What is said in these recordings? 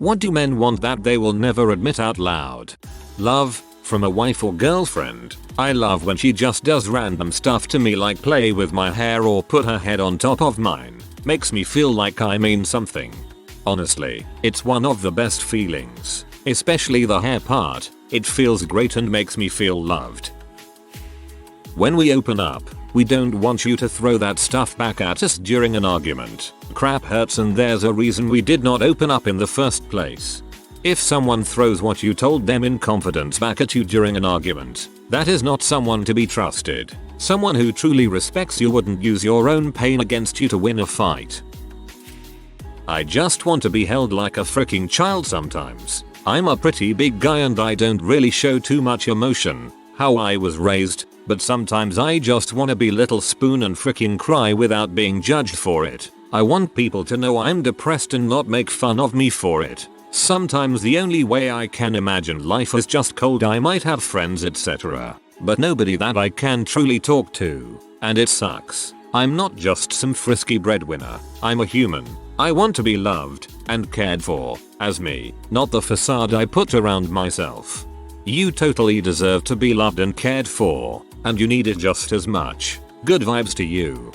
What do men want that they will never admit out loud? Love, from a wife or girlfriend. I love when she just does random stuff to me, like play with my hair or put her head on top of mine. Makes me feel like I mean something. Honestly, it's one of the best feelings. Especially the hair part. It feels great and makes me feel loved. When we open up, we don't want you to throw that stuff back at us during an argument. Crap hurts and there's a reason we did not open up in the first place. If someone throws what you told them in confidence back at you during an argument, that is not someone to be trusted. Someone who truly respects you wouldn't use your own pain against you to win a fight. I just want to be held like a freaking child sometimes. I'm a pretty big guy and I don't really show too much emotion, how I was raised, but sometimes I just wanna be little spoon and freaking cry without being judged for it. I want people to know I'm depressed and not make fun of me for it. Sometimes the only way I can imagine life is just cold. I might have friends etc, but nobody that I can truly talk to. And it sucks. I'm not just some frisky breadwinner. I'm a human. I want to be loved and cared for as me, not the facade I put around myself. You totally deserve to be loved and cared for, and you need it just as much. Good vibes to you.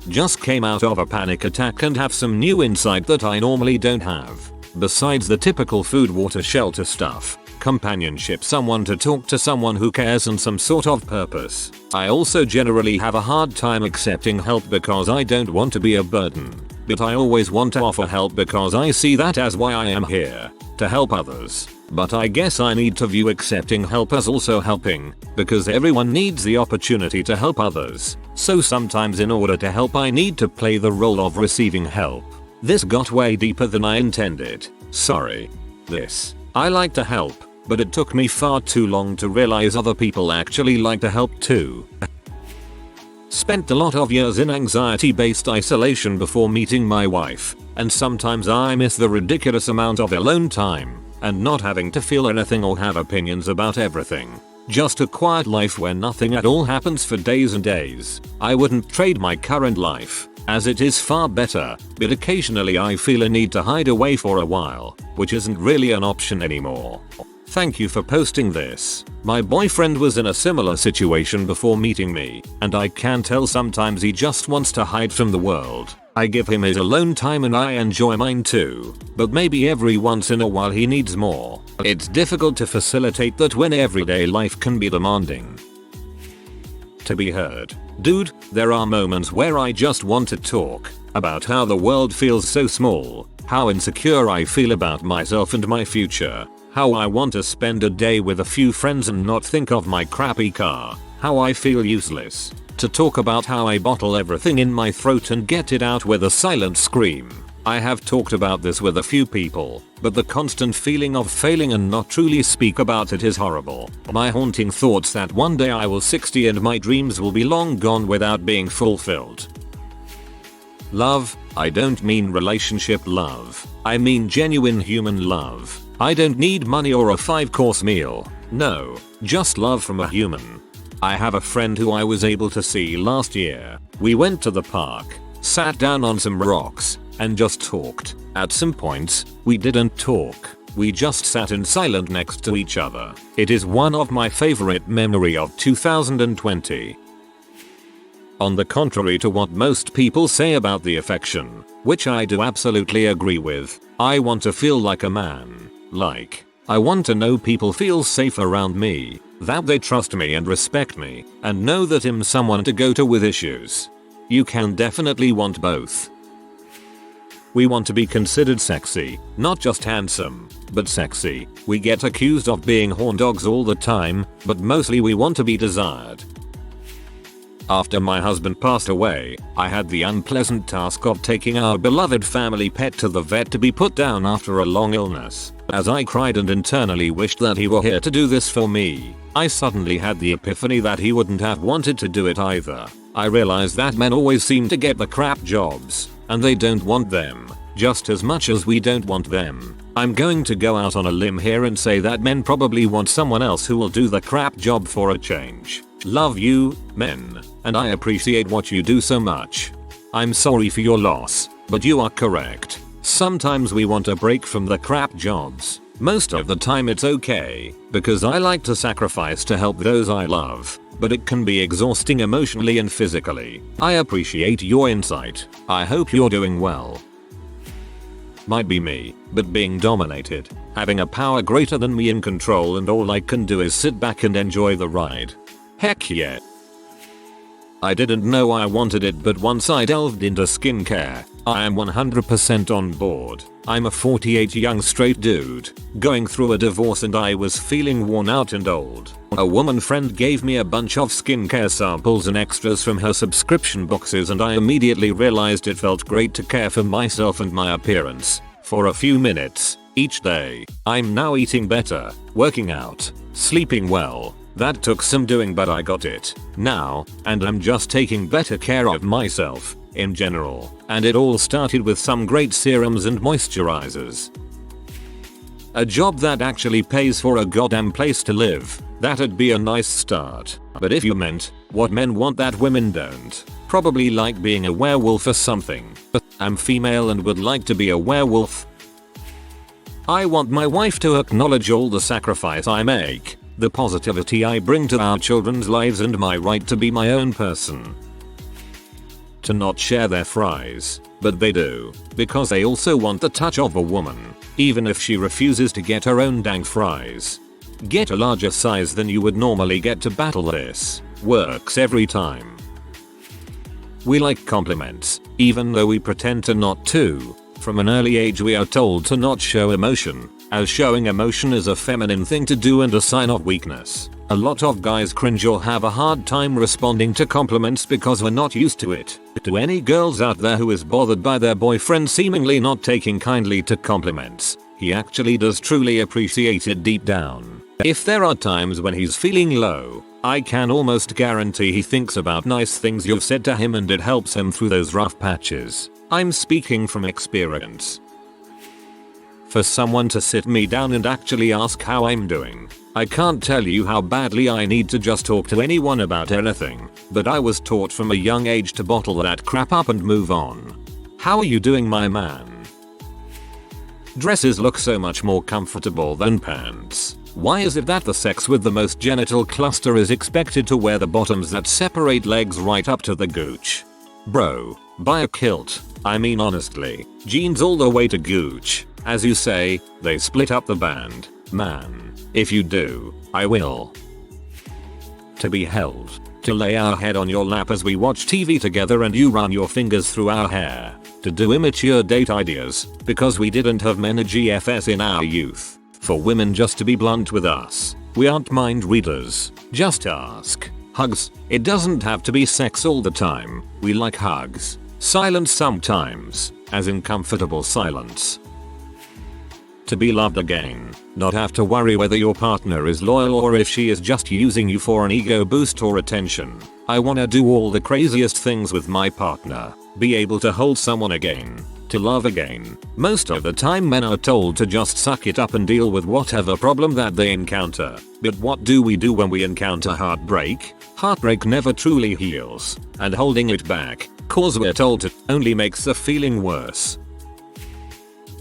Just came out of a panic attack and have some new insight that I normally don't have. Besides the typical food, water, shelter stuff, companionship, someone to talk to, someone who cares, and some sort of purpose. I also generally have a hard time accepting help because I don't want to be a burden. But I always want to offer help because I see that as why I am here, to help others. But I guess I need to view accepting help as also helping, because everyone needs the opportunity to help others. So sometimes in order to help I need to play the role of receiving help. This got way deeper than I intended. Sorry. I like to help, but it took me far too long to realize other people actually like to help too. Spent a lot of years in anxiety-based isolation before meeting my wife, and sometimes I miss the ridiculous amount of alone time, and not having to feel anything or have opinions about everything. Just a quiet life where nothing at all happens for days and days. I wouldn't trade my current life, as it is far better, but occasionally I feel a need to hide away for a while, which isn't really an option anymore. Thank you for posting this. My boyfriend was in a similar situation before meeting me, and I can tell sometimes he just wants to hide from the world. I give him his alone time and I enjoy mine too, but maybe every once in a while he needs more. It's difficult to facilitate that when everyday life can be demanding. To be heard. Dude, there are moments where I just want to talk about how the world feels so small, how insecure I feel about myself and my future, how I want to spend a day with a few friends and not think of my crappy car, how I feel useless. To talk about how I bottle everything in my throat and get it out with a silent scream. I have talked about this with a few people, but the constant feeling of failing and not truly speak about it is horrible. My haunting thoughts that one day I will 60 and my dreams will be long gone without being fulfilled. Love, I don't mean relationship love. I mean genuine human love. I don't need money or a 5-course meal. No, just love from a human. I have a friend who I was able to see last year. We went to the park, sat down on some rocks, and just talked. At some points, we didn't talk. We just sat in silence next to each other. It is one of my favorite memory of 2020. On the contrary to what most people say about the affection, which I do absolutely agree with, I want to feel like a man. Like, I want to know people feel safe around me, that they trust me and respect me, and know that I'm someone to go to with issues. You can definitely want both. We want to be considered sexy, not just handsome, but sexy. We get accused of being horn dogs all the time, but mostly we want to be desired. After my husband passed away, I had the unpleasant task of taking our beloved family pet to the vet to be put down after a long illness. As I cried and internally wished that he were here to do this for me, I suddenly had the epiphany that he wouldn't have wanted to do it either. I realized that men always seem to get the crap jobs, and they don't want them, just as much as we don't want them. I'm going to go out on a limb here and say that men probably want someone else who will do the crap job for a change. Love you, men, and I appreciate what you do so much. I'm sorry for your loss, but you are correct. Sometimes we want a break from the crap jobs. Most of the time it's okay, because I like to sacrifice to help those I love, but it can be exhausting emotionally and physically. I appreciate your insight. I hope you're doing well. Might be me, but being dominated, having a power greater than me in control, and all I can do is sit back and enjoy the ride. Heck yeah. I didn't know I wanted it, but once I delved into skincare, I am 100% on board. I'm a 48 young straight dude, going through a divorce, and I was feeling worn out and old. A woman friend gave me a bunch of skincare samples and extras from her subscription boxes, and I immediately realized it felt great to care for myself and my appearance. For a few minutes each day. I'm now eating better, working out, sleeping well. That took some doing, but I got it now, and I'm just taking better care of myself in general, and it all started with some great serums and moisturizers. A job that actually pays for a goddamn place to live, that'd be a nice start. But if you meant what men want that women don't, probably like being a werewolf or something. I'm female and would like to be a werewolf. I want my wife to acknowledge all the sacrifice I make, the positivity I bring to our children's lives, and my right to be my own person. To not share their fries, but they do, because they also want the touch of a woman, even if she refuses to get her own dang fries. Get a larger size than you would normally get to battle this. Works every time. We like compliments, even though we pretend to not to. From an early age we are told to not show emotion, as showing emotion is a feminine thing to do and a sign of weakness. A lot of guys cringe or have a hard time responding to compliments because we're not used to it. To any girls out there who is bothered by their boyfriend seemingly not taking kindly to compliments, he actually does truly appreciate it deep down. If there are times when he's feeling low, I can almost guarantee he thinks about nice things you've said to him, and it helps him through those rough patches. I'm speaking from experience. For someone to sit me down and actually ask how I'm doing, I can't tell you how badly I need to just talk to anyone about anything, but I was taught from a young age to bottle that crap up and move on. How are you doing, my man? Dresses look so much more comfortable than pants. Why is it that the sex with the most genital cluster is expected to wear the bottoms that separate legs right up to the gooch? Bro, buy a kilt. I mean honestly, jeans all the way to gooch. As you say, they split up the band. Man, if you do, I will. To be held. To lay our head on your lap as we watch TV together and you run your fingers through our hair. To do immature date ideas, because we didn't have many GFS in our youth. For women just to be blunt with us. We aren't mind readers. Just ask. Hugs. It doesn't have to be sex all the time. We like hugs. Silence sometimes, as in comfortable silence. To be loved again. Not have to worry whether your partner is loyal or if she is just using you for an ego boost or attention. I wanna do all the craziest things with my partner. Be able to hold someone again. To love again. Most of the time men are told to just suck it up and deal with whatever problem that they encounter. But what do we do when we encounter heartbreak? Heartbreak never truly heals, and holding it back, cause we're told to, only makes the feeling worse.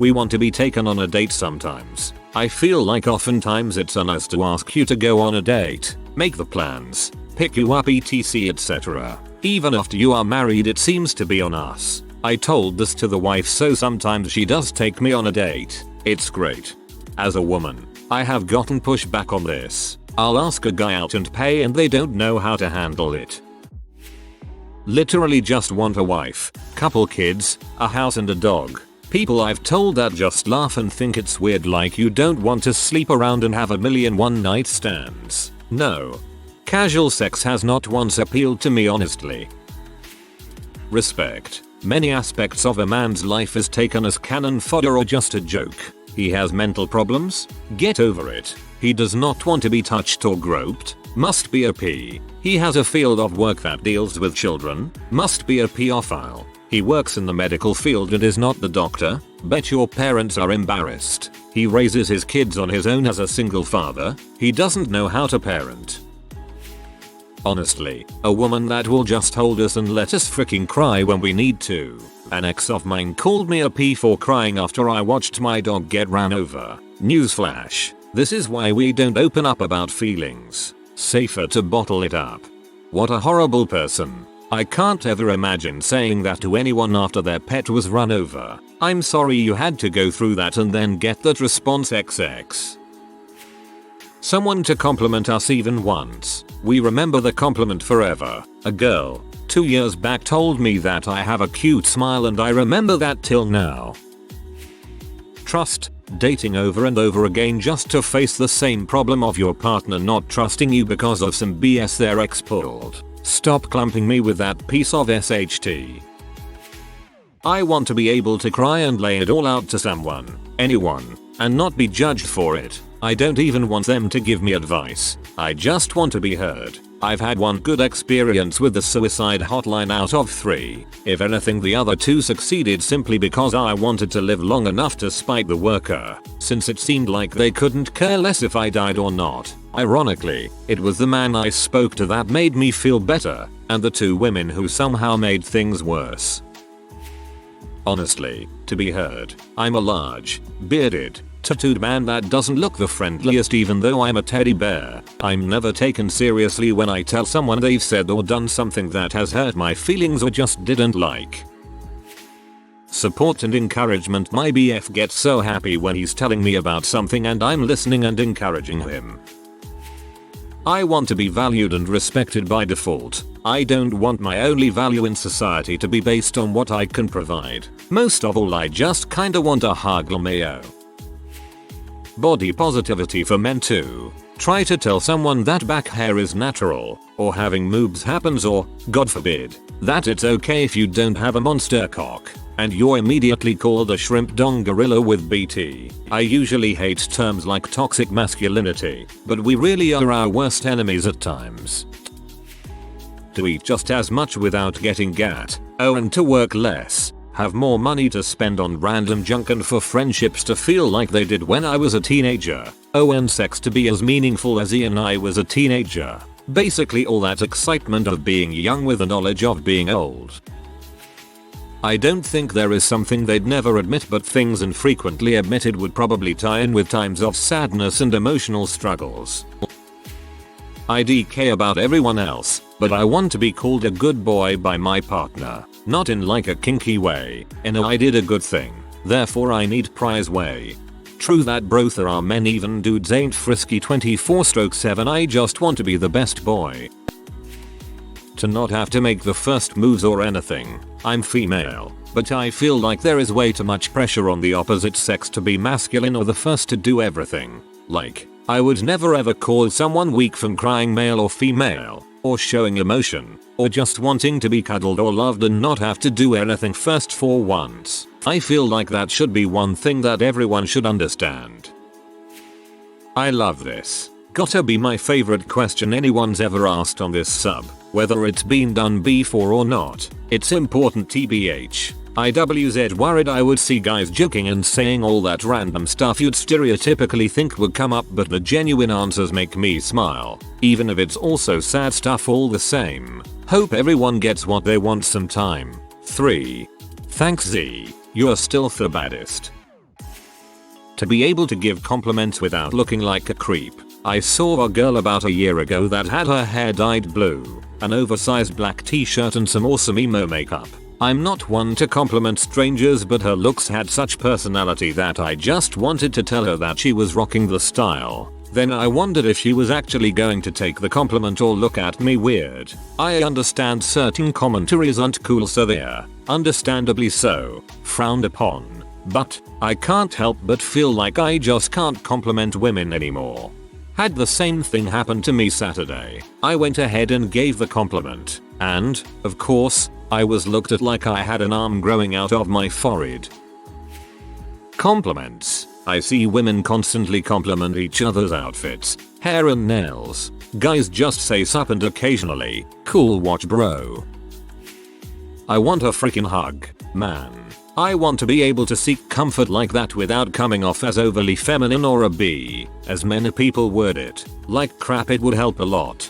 We want to be taken on a date sometimes. I feel like oftentimes it's on us to ask you to go on a date, make the plans, pick you up etc etc. Even after you are married it seems to be on us. I told this to the wife, so sometimes she does take me on a date. It's great. As a woman, I have gotten pushback on this. I'll ask a guy out and pay and they don't know how to handle it. Literally just want a wife, couple kids, a house and a dog. People I've told that just laugh and think it's weird, like you don't want to sleep around and have a million one night stands. No. Casual sex has not once appealed to me honestly. Respect. Many aspects of a man's life is taken as cannon fodder or just a joke. He has mental problems? Get over it. He does not want to be touched or groped? Must be a P. He has a field of work that deals with children? Must be a pedophile. He works in the medical field and is not the doctor? Bet your parents are embarrassed. He raises his kids on his own as a single father? He doesn't know how to parent. Honestly, a woman that will just hold us and let us freaking cry when we need to. An ex of mine called me a P for crying after I watched my dog get ran over. Newsflash, this is why we don't open up about feelings. Safer to bottle it up. What a horrible person. I can't ever imagine saying that to anyone after their pet was run over. I'm sorry you had to go through that and then get that response XX. Someone to compliment us even once. We remember the compliment forever. A girl, 2 years back told me that I have a cute smile and I remember that till now. Trust, dating over and over again just to face the same problem of your partner not trusting you because of some BS their ex pulled. Stop clumping me with that piece of SHT. I want to be able to cry and lay it all out to someone, anyone, and not be judged for it. I don't even want them to give me advice. I just want to be heard. I've had one good experience with the suicide hotline out of 3. If anything, the other 2 succeeded simply because I wanted to live long enough to spite the worker, since it seemed like they couldn't care less if I died or not. Ironically, it was the man I spoke to that made me feel better, and the 2 women who somehow made things worse. Honestly, to be heard, I'm a large, bearded, tattooed man that doesn't look the friendliest even though I'm a teddy bear. I'm never taken seriously when I tell someone they've said or done something that has hurt my feelings or just didn't like. Support and encouragement. My BF gets so happy when he's telling me about something and I'm listening and encouraging him. I want to be valued and respected by default. I don't want my only value in society to be based on what I can provide. Most of all, I just kinda want a hug or mayo. Body positivity for men too. Try to tell someone that back hair is natural, or having moobs happens, or, God forbid, that it's okay if you don't have a monster cock, and you're immediately called a shrimp dong gorilla with BT. I usually hate terms like toxic masculinity, but we really are our worst enemies at times. To eat just as much without getting gat. Oh, and to work less. Have more money to spend on random junk and for friendships to feel like they did when I was a teenager. Oh, and sex to be as meaningful as he and I was a teenager. Basically all that excitement of being young with the knowledge of being old. I don't think there is something they'd never admit, but things infrequently admitted would probably tie in with times of sadness and emotional struggles. I DK about everyone else, but I want to be called a good boy by my partner. Not in like a kinky way, in a I did a good thing, therefore I need prize way. True that, bro, there are men even dudes ain't frisky 24/7. I just want to be the best boy. To not have to make the first moves or anything. I'm female, but I feel like there is way too much pressure on the opposite sex to be masculine or the first to do everything. Like, I would never ever call someone weak from crying, male or female, or showing emotion, or just wanting to be cuddled or loved and not have to do anything first for once. I feel like that should be one thing that everyone should understand. I love this. Gotta be my favorite question anyone's ever asked on this sub, whether it's been done before or not. It's important TBH. IWZ worried I would see guys joking and saying all that random stuff you'd stereotypically think would come up, but the genuine answers make me smile, even if it's also sad stuff all the same. Hope everyone gets what they want sometime. 3. Thanks Z, you're still the baddest. To be able to give compliments without looking like a creep. I saw a girl about a year ago that had her hair dyed blue, an oversized black t-shirt and some awesome emo makeup. I'm not one to compliment strangers, but her looks had such personality that I just wanted to tell her that she was rocking the style. Then I wondered if she was actually going to take the compliment or look at me weird. I understand certain commentaries aren't cool, so they're, understandably so, frowned upon. But I can't help but feel like I just can't compliment women anymore. Had the same thing happen to me Saturday. I went ahead and gave the compliment, and, of course, I was looked at like I had an arm growing out of my forehead. Compliments. I see women constantly compliment each other's outfits, hair and nails. Guys just say sup and occasionally, cool watch bro. I want a freaking hug, man. I want to be able to seek comfort like that without coming off as overly feminine or a B, as many people word it. Like crap, it would help a lot.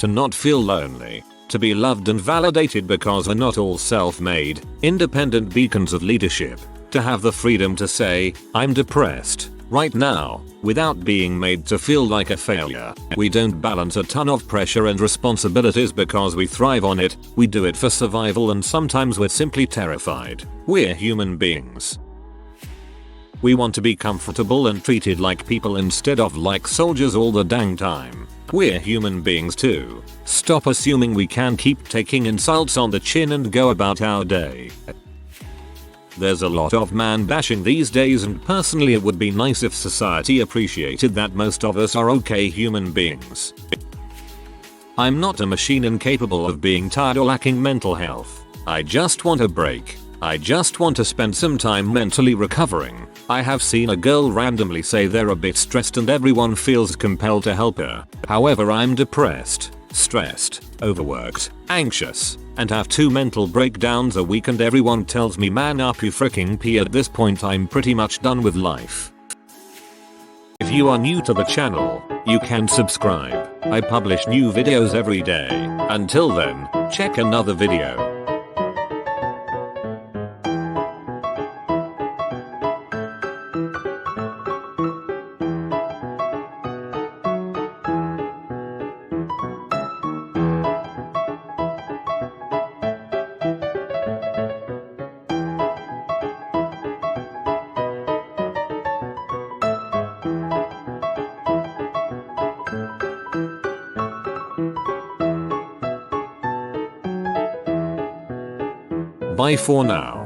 to not feel lonely, to be loved and validated because we're not all self-made, independent beacons of leadership, to have the freedom to say, I'm depressed, right now, without being made to feel like a failure. We don't balance a ton of pressure and responsibilities because we thrive on it, we do it for survival, and sometimes we're simply terrified. We're human beings. We want to be comfortable and treated like people instead of like soldiers all the dang time. We're human beings too. Stop assuming we can keep taking insults on the chin and go about our day. There's a lot of man bashing these days, and personally it would be nice if society appreciated that most of us are okay human beings. I'm not a machine incapable of being tired or lacking mental health. I just want a break. I just want to spend some time mentally recovering. I have seen a girl randomly say they're a bit stressed and everyone feels compelled to help her. However, I'm depressed, stressed, overworked, anxious, and have 2 mental breakdowns a week, and everyone tells me man up you freaking pee. At this point I'm pretty much done with life. If you are new to the channel, you can subscribe. I publish new videos every day. Until then, check another video. Bye for now.